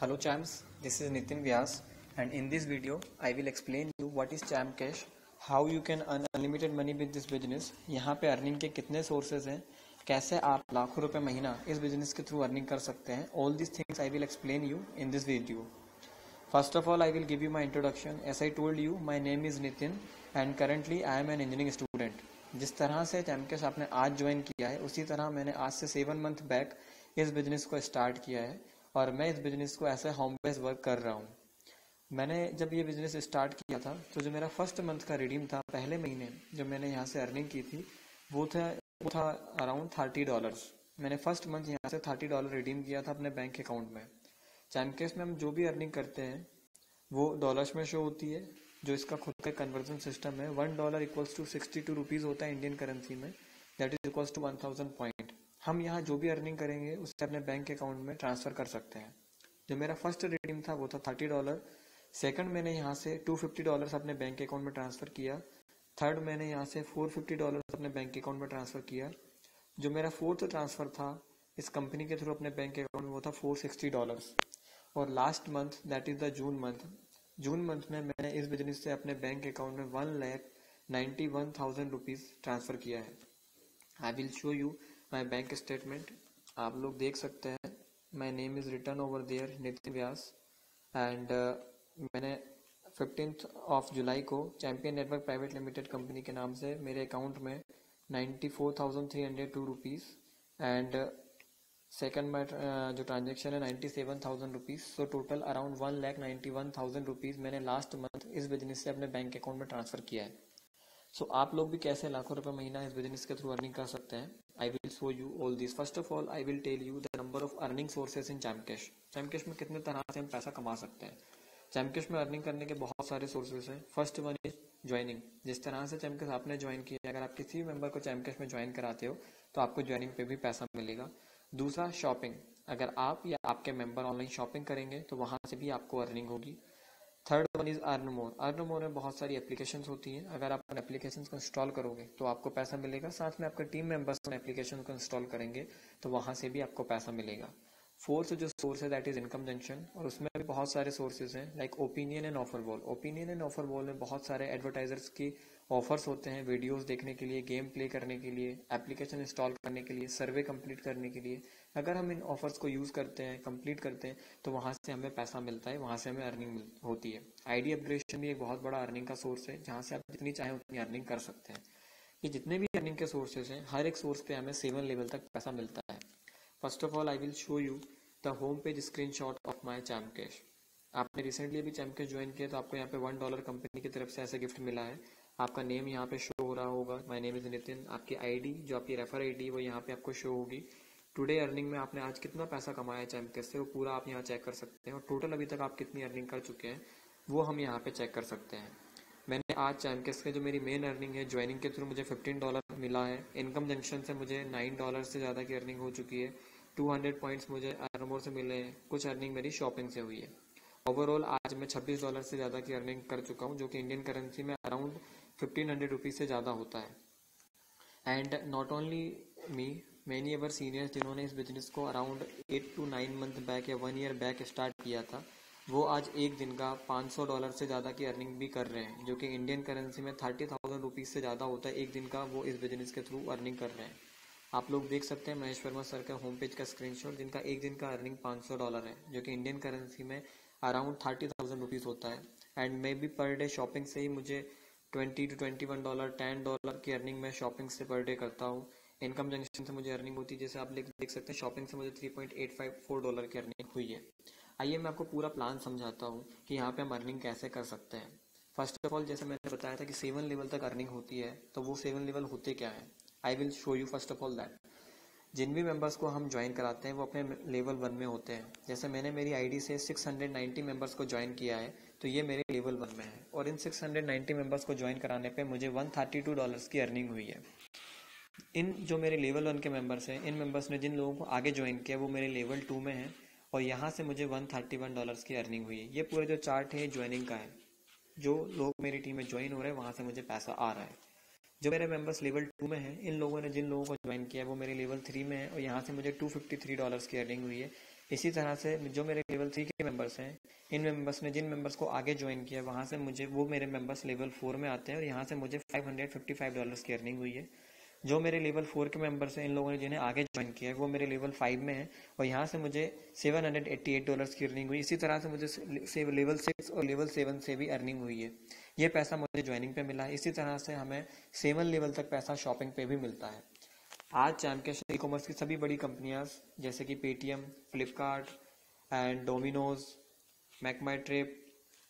Hello champs, this is Nitin Vyas and in this video I will explain you what is Champ Cash, how you can earn unlimited money with this business, यहाँ पे earning के कितने sources हैं, कैसे आप लाखों रुपए महीना इस बिजनेस के थ्रू अर्निंग कर सकते हैं. All these things I will explain you in this video. First of all, I will give you my introduction. As I told you, my name is Nitin and currently I am an engineering student. जिस तरह से चैम्पकेश आपने आज join किया है उसी तरह मैंने आज से 7 मंथ बैक इस बिजनेस को स्टार्ट किया है और मैं इस बिजनेस को ऐसे होम बेस्ड वर्क कर रहा हूँ. मैंने जब ये बिजनेस स्टार्ट किया था तो जो मेरा फर्स्ट मंथ का रिडीम था, पहले महीने जो मैंने यहाँ से अर्निंग की थी वो था अराउंड $30. मैंने फर्स्ट मंथ यहाँ से $30 रिडीम किया था अपने बैंक अकाउंट में. चैम्पकेश में हम जो भी अर्निंग करते हैं वो डॉलर्स में शो होती है. जो इसका खुद का कन्वर्जन सिस्टम है, $1 इक्वल्स टू 62 रुपीज़ होता है इंडियन करेंसी में, that is equals to 1000 point. हम यहाँ जो भी अर्निंग करेंगे उससे अपने बैंक अकाउंट में ट्रांसफ़र कर सकते हैं. जो मेरा फर्स्ट रिडीम था वो था $30. सेकंड मैंने यहाँ से $250 अपने बैंक अकाउंट में ट्रांसफ़र किया. थर्ड मैंने यहाँ से $450 अपने बैंक अकाउंट में ट्रांसफ़र किया. जो मेरा फोर्थ ट्रांसफ़र था इस कंपनी के थ्रू अपने बैंक अकाउंट में वो था $460. और last month that is the June month में मैंने इस बिजनेस से अपने बैंक अकाउंट में 1,91,000 रुपीज़ ट्रांसफ़र किया है. I will show you my bank statement. आप लोग देख सकते हैं my name is return over there Nitin Vyas and मैंने 15 जुलाई को Champion Network Private Limited company के नाम से मेरे अकाउंट में 94,302 रुपीज़ एंड सेकंड में जो ट्रांजेक्शन है 97,000 rupees. So total around 1,91,000 rupees मैंने लास्ट मंथ इस बिजनेस से अपने बैंक अकाउंट में ट्रांसफ़र किया है. सो आप लोग भी कैसे लाखों रुपए महीना इस बिजनेस के थ्रू अर्निंग कर सकते हैं. I will show you all this. First of all I will tell you the number of earning sources in ChampCash. ChampCash में कितने तरह से हम पैसा कमा सकते हैं. चैम्पकेश में अर्निंग करने के बहुत सारे सोर्सेज हैं. First one is joining. जिस तरह से चैम्पकेश आपने ज्वाइन किया, अगर आप किसी भी मेंबर को चैम्पकेश में ज्वाइन कराते हो तो आपको ज्वाइनिंग पे भी पैसा मिलेगा. दूसरा शॉपिंग. अगर आप या आपके मेंबर ऑनलाइन शॉपिंग करेंगे तो वहाँ से भी आपको अर्निंग होगी. Third one is earn more. Earn more में बहुत सारी एप्लीकेशंस होती हैं. अगर आप उन एप्लीकेशंस को इंस्टॉल करोगे तो आपको पैसा मिलेगा. साथ में आपके टीम मेंबर्स उन एप्लीकेशन को इंस्टॉल करेंगे तो वहाँ से भी आपको पैसा मिलेगा. फोर्थ जो सोर्स है दैट इज इनकम जंक्शन और उसमें भी बहुत सारे सोर्सेज हैं like opinion and offer wall. Opinion and offer wall में बहुत सारे एडवर्टाइजर्स की ऑफर्स होते हैं वीडियोस देखने के लिए, गेम प्ले करने के लिए, एप्लीकेशन इंस्टॉल करने के लिए, सर्वे कंप्लीट करने के लिए. अगर हम इन ऑफर्स को यूज़ करते हैं, कंप्लीट करते हैं तो वहाँ से हमें पैसा मिलता है, वहाँ से हमें अर्निंग होती है. आईडी अपग्रेडेशन भी एक बहुत बड़ा अर्निंग का सोर्स है जहाँ से आप जितनी चाहें उतनी अर्निंग कर सकते हैं. ये जितने भी अर्निंग के सोर्सेज हैं हर एक सोर्स पे हमें 7 लेवल तक पैसा मिलता है. First of all I will show you the home page screenshot of my ChampCash. आपने रिसेंटली अभी चैम्पकेश ज्वाइन किया तो आपको यहाँ पे $1 कंपनी की तरफ से ऐसे गिफ्ट मिला है. आपका नेम यहाँ पे शो हो रहा होगा, माय नेम इज़ नितिन. आपकी आईडी जो आपकी रेफर आईडी वो यहाँ पे आपको शो होगी. टुडे अर्निंग में आपने आज कितना पैसा कमाया है चैम्पकेश से वो पूरा आप यहाँ चेक कर सकते हैं. और टोटल अभी तक आप कितनी अर्निंग कर चुके हैं वो हम यहाँ पे चेक कर सकते हैं. मैंने आज चैम्पकेश के जो मेरी मेन अर्निंग है ज्वाइनिंग के थ्रू मुझे $15 मिला है. इनकम जंक्शन से मुझे $9 से ज़्यादा की अर्निंग हो चुकी है. 200 पॉइंट्स मुझे अर्नमोर से मिले हैं. कुछ अर्निंग मेरी शॉपिंग से हुई है. ओवरऑल आज मैं $26 से ज़्यादा की अर्निंग कर चुका हूँ जो कि इंडियन करेंसी में अराउंड 1,500 रुपीज़ से ज़्यादा होता है. And not only me, many our seniors जिन्होंने इस बिजनेस को अराउंड 8 to 9 मंथ बैक या 1 ईयर बैक स्टार्ट किया था वो आज एक दिन का $500 से ज़्यादा की अर्निंग भी कर रहे हैं जो कि इंडियन करेंसी में 30,000 रुपीज़ से ज़्यादा होता है एक दिन का. वो इस बिजनेस के थ्रू अर्निंग कर रहे हैं. आप लोग देख सकते हैं महेश वर्मा सर का होम पेज का स्क्रीनशॉट जिनका एक दिन का अर्निंग $500 है जो कि इंडियन करेंसी में अराउंड 30,000 रुपीज़ होता है. And may be per day shopping से ही मुझे $20 to $21, $10 की अर्निंग मैं शॉपिंग से पर डे करता हूँ. इनकम जंक्शन से मुझे अर्निंग होती है, जैसे आप देख सकते हैं शॉपिंग से मुझे $3.854 की अर्निंग हुई है. आइए मैं आपको पूरा प्लान समझाता हूँ कि यहाँ पे हम अर्निंग कैसे कर सकते हैं. फर्स्ट ऑफ ऑल जैसे मैंने बताया था कि 7 लेवल तक अर्निंग होती है तो वो 7 लेवल होते क्या हैं. I will show you first of all that. जिन भी मेंबर्स को हम ज्वाइन कराते हैं वो अपने लेवल 1 में होते हैं. जैसे मैंने मेरी आईडी से 690 मेंबर्स को ज्वाइन किया है तो ये मेरे लेवल 1 में है. और इन 690 मेंबर्स को ज्वाइन कराने पे मुझे $132 की अर्निंग हुई है. इन जो मेरे लेवल 1 के मेंबर्स हैं, इन मेंबर्स ने जिन लोगों को आगे ज्वाइन किया वो मेरे लेवल 2 में हैं और यहाँ से मुझे $131 की अर्निंग हुई है. ये पूरा जो चार्ट है ज्वाइनिंग का है. जो लोग मेरी टीम में ज्वाइन हो रहे हैं वहाँ से मुझे पैसा आ रहा है. जो मेरे मेंबर्स लेवल 2 में हैं, इन लोगों ने जिन लोगों को ज्वाइन किया है वो मेरे लेवल 3 में है और यहाँ से मुझे $253 की अर्निंग हुई है. इसी तरह से जो मेरे लेवल 3 के मेंबर्स हैं, इन मेंबर्स ने जिन मेंबर्स को आगे ज्वाइन किया वहाँ से मुझे वो मेरे मेंबर्स लेवल 4 में आते हैं और यहाँ से मुझे $555 की अर्निंग हुई है। जो मेरे लेवल 4 के मेंबर्स हैं, इन लोगों ने जिन्हें आगे ज्वाइन किया है वो मेरे लेवल 5 में है और यहाँ से मुझे $788 की अर्निंग हुई। इसी तरह से मुझे लेवल 6 और लेवल 7 से भी अर्निंग हुई है। ये पैसा मुझे ज्वाइनिंग पे मिला है। इसी तरह से हमें 7 लेवल तक पैसा शॉपिंग पे भी मिलता है। आज चैमकैश ई कॉमर्स की सभी बड़ी कंपनियां जैसे कि Paytm, Flipkart and Domino's, MakeMyTrip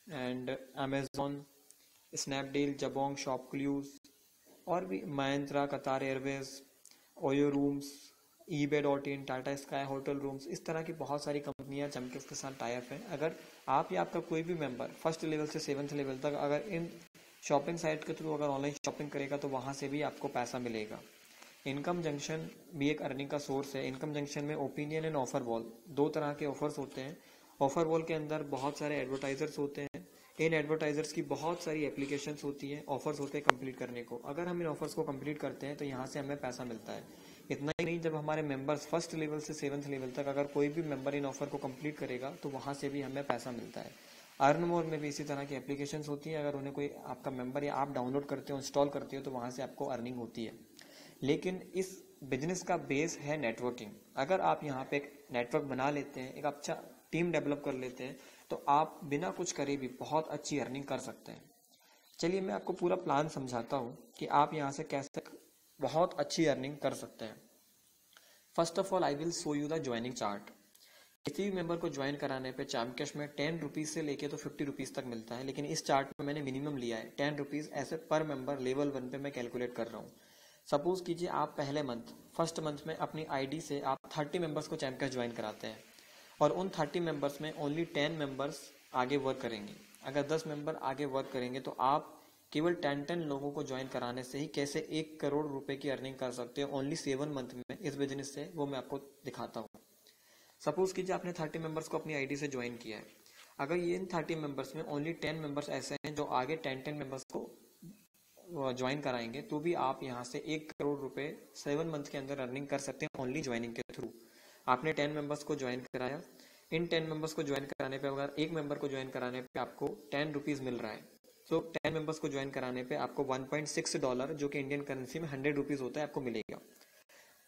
and Amazon, Snapdeal, Jabong, ShopClues और भी Mahindra, Qatar Airways, OYO Rooms, eBay.in, Tata Sky hotel rooms, इस तरह की बहुत सारी कंपनियां चैमकैश के साथ टाई अप हैं। अगर आप या आपका कोई भी मेंबर फर्स्ट लेवल से 7th लेवल तक अगर इन शॉपिंग साइट के थ्रू अगर ऑनलाइन शॉपिंग करेगा तो वहां से भी आपको पैसा मिलेगा। इनकम जंक्शन भी एक अर्निंग का सोर्स है। इनकम जंक्शन में ओपिनियन एंड ऑफर वॉल, दो तरह के ऑफर्स होते हैं। ऑफर वॉल के अंदर बहुत सारे एडवर्टाइजर्स होते हैं। इन एडवर्टाइजर्स की बहुत सारी एप्लीकेशंस होती हैं, ऑफर्स होते हैं कंप्लीट करने को। अगर हम इन ऑफर्स को कंप्लीट करते हैं तो यहाँ से हमें पैसा मिलता है। इतना ही नहीं, जब हमारे मेंबर्स फर्स्ट लेवल से 7th लेवल तक अगर कोई भी मेंबर इन ऑफर को कंप्लीट करेगा तो वहाँ से भी हमें पैसा मिलता है। अर्न मोर में भी इसी तरह की एप्लीकेशंस होती हैं। अगर उन्हें कोई आपका मेंबर या आप डाउनलोड करते हो, इंस्टॉल करते हो तो वहाँ से आपको अर्निंग होती है। लेकिन इस बिजनेस का बेस है नेटवर्किंग। अगर आप यहाँ पे एक नेटवर्क बना लेते हैं, एक अच्छा टीम डेवलप कर लेते हैं तो आप बिना कुछ करे भी बहुत अच्छी अर्निंग कर सकते हैं। चलिए मैं आपको पूरा प्लान समझाता हूँ कि आप यहाँ से कैसे बहुत अच्छी अर्निंग कर सकते हैं। First of all I will show you the joining chart. किसी भी मेंबर को ज्वाइन कराने पे चैमकैश में 10 रुपीज से लेके तो 50 रुपीज तक मिलता है, लेकिन इस चार्ट में मैंने मिनिमम लिया है 10 रुपीज ऐसे पर मेंबर लेवल 1 पे मैं कैलकुलेट कर रहा हूँ। सपोज कीजिए आप पहले फर्स्ट मंथ में अपनी आईडी से आप 30 मेंबर्स को चैमकैश ज्वाइन कराते हैं और उन 30 मेंबर्स में ओनली 10 मेंबर्स आगे वर्क करेंगे। अगर 10 मेंबर आगे वर्क करेंगे तो आप केवल 10 लोगों को ज्वाइन कराने से ही कैसे 1 करोड़ रुपए की अर्निंग कर सकते हो ओनली 7 मंथ में इस बिजनेस से, वो मैं आपको दिखाता हूँ। सपोज कीजिए आपने 30 मेंबर्स को अपनी आईडी से ज्वाइन किया है। अगर ये इन 30 मेंबर्स में ओनली 10 मेंबर्स ऐसे हैं जो आगे 10 मेंबर्स को ज्वाइन कराएंगे तो भी आप यहाँ से 1 करोड़ रुपए 7 मंथ के अंदर अर्निंग कर सकते हैं ओनली ज्वाइनिंग के थ्रू। आपने 10 मेंबर्स को ज्वाइन कराया, इन 10 मेंबर्स को ज्वाइन कराने पे अगर एक मेंबर को ज्वाइन कराने पे आपको 10 रुपीज मिल रहा है, तो 10 मेंबर्स को ज्वाइन कराने पे आपको $1.6 जो कि इंडियन करेंसी में 100 रुपीज होता है आपको मिलेगा।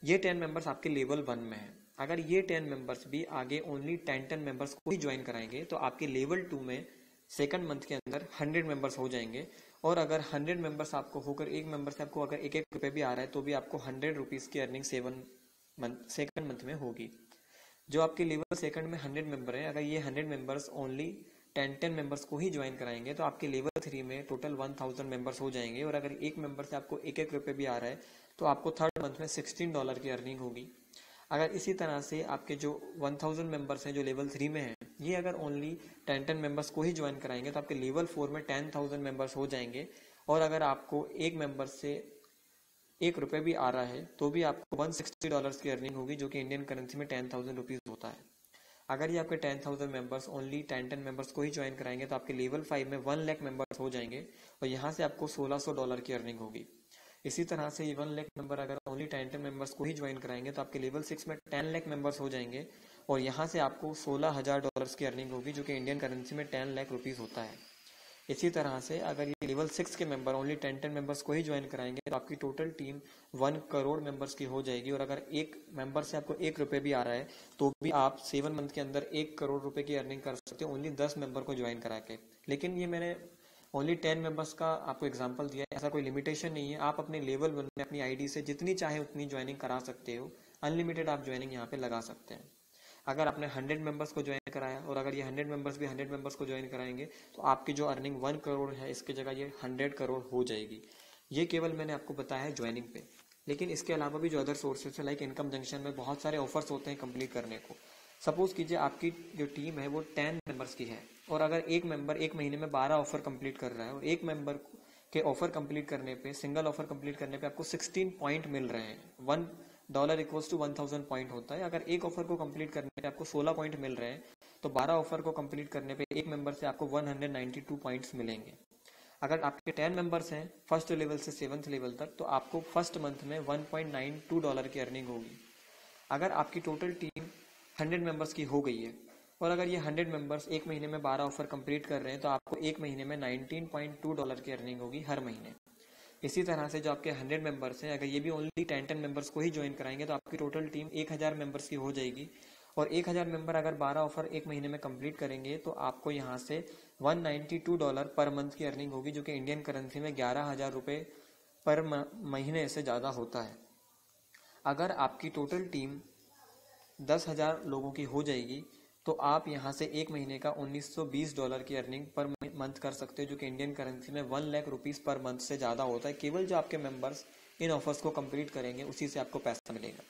ये 10 मेंबर्स आपके लेवल 1 में है। अगर ये 10 मेंबर्स भी आगे ओनली 10 मेंबर्स को ही ज्वाइन कराएंगे तो आपके लेवल 2 में सेकंड मंथ के अंदर 100 मेंबर्स हो जाएंगे। और अगर 100 मेंबर्स आपको होकर एक मेंबर से आपको अगर 1-1 रुपए भी आ रहा है तो भी आपको 100 रुपीज की अर्निंग सेकंड मंथ में होगी। जो आपके लेवल सेकंड में 100 मेंबर है, अगर ये 100 मेंबर्स ओनली 10 मेंबर्स को ही ज्वाइन कराएंगे तो आपके लेवल 3 में टोटल 1000 मेंबर्स हो जाएंगे। और अगर एक मेंबर से आपको 1-1 रुपए भी आ रहा है तो आपको थर्ड मंथ में $16 की अर्निंग होगी। अगर इसी तरह से आपके जो 1000 मेंबर्स हैं जो लेवल 3 में हैं, ये अगर ओनली 10 मेंबर्स को ही ज्वाइन कराएंगे तो आपके लेवल 4 में 10,000 मेंबर्स हो जाएंगे। और अगर आपको एक मेंबर से 1 रुपए भी आ रहा है तो भी आपको $160 की अर्निंग होगी, जो कि इंडियन करेंसी में 10,000 रुपीज होता है। अगर ये आपके 10,000 मेंबर्स ओनली 10 मेंबर्स को ही ज्वाइन कराएंगे तो आपके लेवल 5 में 1 लाख मेंबर्स हो जाएंगे और यहाँ से आपको $1,600 की अर्निंग होगी। इसी तरह से 1 लाख मेंबर अगर ओनली 10 मेंबर्स को ही ज्वाइन कराएंगे तो आपके लेवल 6 में 10 लाख मेंबर्स हो जाएंगे और यहाँ से आपको $16,000 की अर्निंग होगी, जो कि इंडियन करेंसी में 10 लाख रुपीज होता है। इसी तरह से अगर ये लेवल 6 के मेंबर ओनली 10 मेंबर्स को ही ज्वाइन कराएंगे तो आपकी टोटल टीम 1 करोड़ मेंबर्स की हो जाएगी। और अगर एक मेंबर से आपको 1 रुपए भी आ रहा है तो भी आप 7 मंथ के अंदर 1 करोड़ रुपए की अर्निंग कर सकते हो ओनली 10 मेंबर को ज्वाइन करा के। लेकिन ये मैंने ओनली 10 मेंबर्स का आपको एग्जांपल दिया है, ऐसा कोई लिमिटेशन नहीं है। आप अपने लेवल 1 में अपनी आईडी से जितनी चाहे उतनी ज्वाइनिंग करा सकते हो, अनलिमिटेड आप ज्वाइनिंग यहाँ पे लगा सकते हैं। अगर आपने 100 मेंबर्स को ज्वाइन कराया और अगर ये 100 मेंबर्स भी 100 मेंबर्स को ज्वाइन कराएंगे तो आपकी जो अर्निंग 1 करोड़ है इसकी जगह ये 100 करोड़ हो जाएगी। ये केवल मैंने आपको बताया है ज्वाइनिंग पे, लेकिन इसके अलावा भी जो अदर सोर्सेस है लाइक इनकम जंक्शन में बहुत सारे ऑफर्स होते हैं कंप्लीट करने को। सपोज कीजिए आपकी जो टीम है वो 10 मेंबर्स की है और अगर एक मेंबर एक महीने में 12 ऑफर कंप्लीट कर रहा है और एक मेंबर के ऑफर कंप्लीट करने पे, सिंगल ऑफर कंप्लीट करने पे आपको 16 पॉइंट मिल रहे हैं। $1 इक्वल्स टू 1000 पॉइंट होता है। अगर एक ऑफर को कंप्लीट करने पे आपको 16 पॉइंट मिल रहे हैं तो 12 ऑफर को कंप्लीट करने पे एक मेंबर से आपको 192 पॉइंट्स मिलेंगे। अगर आपके 10 मेंबर्स हैं फर्स्ट लेवल से 7th लेवल तक तो आपको फर्स्ट मंथ में $1.92 की अर्निंग होगी। अगर आपकी टोटल टीम 100 मेंबर्स की हो गई है, और अगर ये 100 मेंबर्स एक महीने में 12 ऑफर कंप्लीट कर रहे हैं तो आपको एक महीने में $19.2 की अर्निंग होगी हर महीने। इसी तरह से जो आपके 100 मेंबर्स हैं, अगर ये भी ओनली 10 मेंबर्स को ही ज्वाइन कराएंगे तो आपकी टोटल टीम 1000 मेंबर्स की हो जाएगी, और 1000 मेंबर अगर 12 ऑफर एक महीने में कंप्लीट करेंगे तो आपको यहाँ से $192 पर मंथ की अर्निंग होगी, जो कि इंडियन करेंसी में 11,000 रुपये पर महीने से ज़्यादा होता है। अगर आपकी टोटल टीम 10,000 लोगों की हो जाएगी तो आप यहाँ से एक महीने का $1920 की अर्निंग पर मंथ कर सकते हो, जो कि इंडियन करेंसी में 1 लाख रुपीज़ पर मंथ से ज़्यादा होता है। केवल जो आपके मेंबर्स इन ऑफर्स को कंप्लीट करेंगे उसी से आपको पैसा मिलेगा।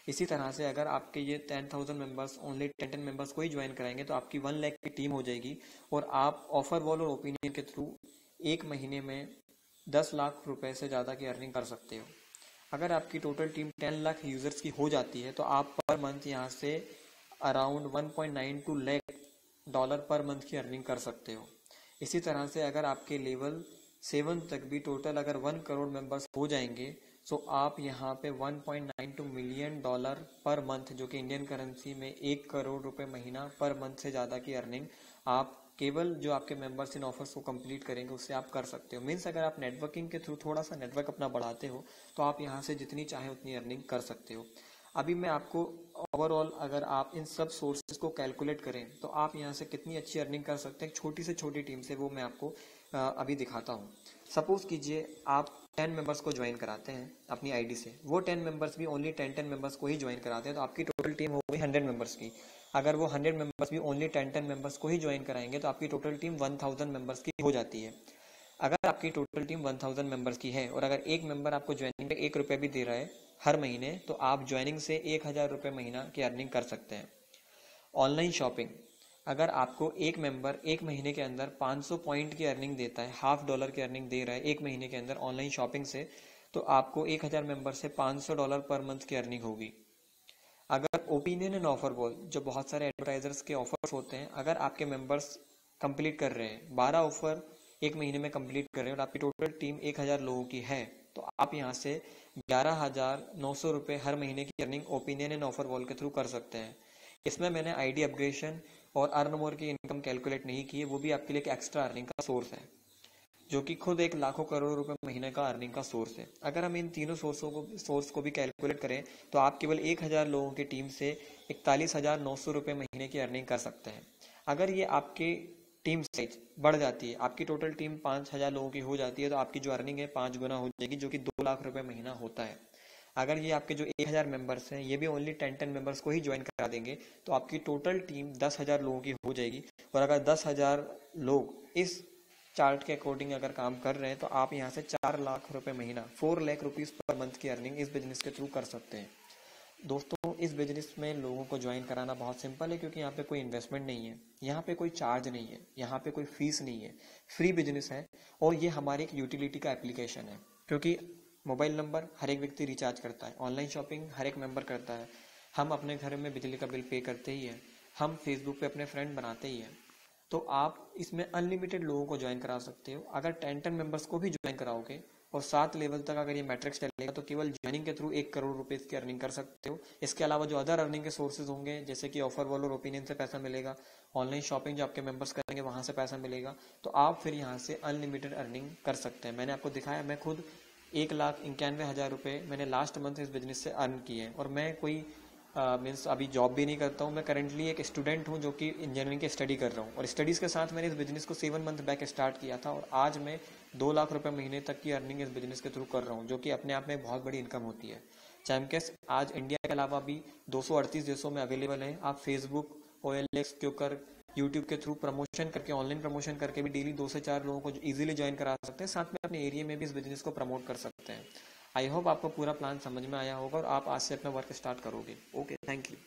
इसी तरह से अगर आपके ये 10,000 मेंबर्स ओनली 10 मेंबर्स को ही ज्वाइन कराएंगे तो आपकी 1 लाख की टीम हो जाएगी, और आप ऑफर वॉल और ओपिनियन के थ्रू एक महीने में 10 लाख रुपए से ज़्यादा की अर्निंग कर सकते हो। अगर आपकी टोटल टीम 10 लाख यूजर्स की हो जाती है तो आप पर मंथ यहाँ से अराउंड $1.92 लाख पर मंथ की अर्निंग कर सकते हो। इसी तरह से अगर आपके लेवल 7 तक भी टोटल अगर 1 करोड़ मेंबर्स हो जाएंगे तो आप यहाँ पे $1.92 मिलियन पर मंथ, जो कि इंडियन करेंसी में 1 करोड़ रुपए महीना पर मंथ से ज़्यादा की अर्निंग आप केवल जो आपके मेंबर्स इन ऑफर्स को कंप्लीट करेंगे उससे आप कर सकते हो। मीन्स अगर आप नेटवर्किंग के थ्रू थोड़ा सा नेटवर्क अपना बढ़ाते हो तो आप यहाँ से जितनी चाहे उतनी अर्निंग कर सकते हो। अभी मैं आपको ओवरऑल अगर आप इन सब सोर्सेज को कैलकुलेट करें तो आप यहाँ से कितनी अच्छी अर्निंग कर सकते हैं छोटी से छोटी टीम से, वो मैं आपको अभी दिखाता हूँ। सपोज कीजिए आप 10 मेंबर्स को ज्वाइन कराते हैं अपनी आईडी से, वो 10 मेंबर्स भी ओनली 10 मेंबर्स को ही ज्वाइन कराते हैं तो आपकी टोटल टीम हो गई 100 मेंबर्स की। अगर वो 100 मेंबर्स भी ओनली 10 मेंबर्स को ही ज्वाइन कराएंगे तो आपकी टोटल टीम 1000 मेंबर्स की हो जाती है। अगर आपकी टोटल टीम 1000 मेंबर्स की है और अगर एक मेंबर आपको ज्वाइनिंग पे 1 रुपये भी दे रहा है हर महीने, तो आप ज्वाइनिंग से 1000 रुपये महीना की अर्निंग कर सकते हैं। ऑनलाइन शॉपिंग, अगर आपको एक मेंबर एक महीने के अंदर 500 पॉइंट की अर्निंग देता है, $50 की अर्निंग दे रहा है एक महीने के अंदर ऑनलाइन शॉपिंग से, तो आपको 1000 मेंबर से $500 पर मंथ की अर्निंग होगी। अगर ओपिनियन एंड ऑफर वॉल, जो बहुत सारे एडवर्टाइजर्स के ऑफर्स होते हैं, अगर आपके मेंबर्स कंप्लीट कर रहे हैं 12 ऑफर एक महीने में कंप्लीट कर रहे हैं और आपकी टोटल टीम 1000 लोगों की है, तो आप यहाँ से 11,900 रुपये हर महीने की earning opinion and offer wall के थ्रू कर सकते हैं। इसमें मैंने आईडी अपग्रेडेशन और अर्न मोर की इनकम कैलकुलेट नहीं की है, वो भी आपके लिए एक एक्स्ट्रा अर्निंग का सोर्स है, जो कि खुद एक लाखों करोड़ रुपए महीने का अर्निंग का सोर्स है। अगर हम इन तीनों सोर्स को भी कैलकुलेट करें तो आप केवल 1000 लोगों की टीम से 41,900 रुपये महीने की अर्निंग कर सकते हैं। अगर ये आपके टीम साइज बढ़ जाती है, आपकी टोटल टीम 5000 लोगों की हो जाती है, तो आपकी जो अर्निंग है 5 गुना हो जाएगी, जो कि 2 लाख रुपए महीना होता है। अगर ये आपके जो 1000 मेंबर्स हैं ये भी ओनली 10 मेंबर्स को ही ज्वाइन करा देंगे तो आपकी टोटल टीम 10,000 लोगों की हो जाएगी, और अगर 10,000 लोग इस चार्ट के अकॉर्डिंग अगर काम कर रहे हैं तो आप यहाँ से 4 लाख रुपए महीना 4 लाख रुपीज़ पर मंथ की अर्निंग इस बिजनेस के थ्रू कर सकते हैं। दोस्तों, इस बिजनेस में लोगों को ज्वाइन कराना बहुत सिंपल है, क्योंकि यहाँ पे कोई इन्वेस्टमेंट नहीं है, यहाँ पे कोई चार्ज नहीं है, यहाँ पे कोई फीस नहीं है, फ्री बिजनेस है, और ये हमारी एक यूटिलिटी का एप्लीकेशन है। क्योंकि मोबाइल नंबर हर एक व्यक्ति रिचार्ज करता है, ऑनलाइन शॉपिंग हर एक मेंबर करता है, हम अपने घर में बिजली का बिल पे करते ही है, हम फेसबुक पे अपने फ्रेंड बनाते ही हैं, तो आप इसमें अनलिमिटेड लोगों को ज्वाइन करा सकते हो। अगर 10 मेंबर्स को भी ज्वाइन कराओगे और 7 लेवल तक अगर ये मैट्रिक्स चलेगा तो केवल ज्वाइनिंग के थ्रू 1 करोड़ रुपए की अर्निंग कर सकते हो। इसके अलावा जो अदर अर्निंग के सोर्सेज होंगे, जैसे कि ऑफर वॉल और ओपिनियन से पैसा मिलेगा, ऑनलाइन शॉपिंग जो आपके मेंबर्स करेंगे वहां से पैसा मिलेगा, तो आप फिर यहाँ से अनलिमिटेड अर्निंग कर सकते हैं। मैंने आपको दिखाया, मैं खुद 1,91,000 रुपये मैंने लास्ट मंथ इस बिजनेस से अर्न किए हैं, और मैं कोई मीन्स अभी जॉब भी नहीं करता हूँ। मैं करंटली एक स्टूडेंट हूँ जो कि इंजीनियरिंग की स्टडी कर रहा हूँ, और स्टडीज़ के साथ मैंने इस बिजनेस को 7 मंथ बैक स्टार्ट किया था, और आज मैं 2 लाख रुपए महीने तक की अर्निंग इस बिजनेस के थ्रू कर रहा हूँ, जो कि अपने आप में बहुत बड़ी इनकम होती है। चैमकेस आज इंडिया के अलावा भी 238 देशों में अवेलेबल है। आप फेसबुक, OLX, क्यूकर, यूट्यूब के थ्रू प्रमोशन करके, ऑनलाइन प्रमोशन करके भी डेली 2 से 4 लोगों को इजीली ज्वाइन करा सकते हैं, साथ में अपने एरिया में भी इस बिजनेस को प्रमोट कर सकते हैं। आई होप आपको पूरा प्लान समझ में आया होगा और आप आज से अपना वर्क स्टार्ट करोगे। Okay, thank you.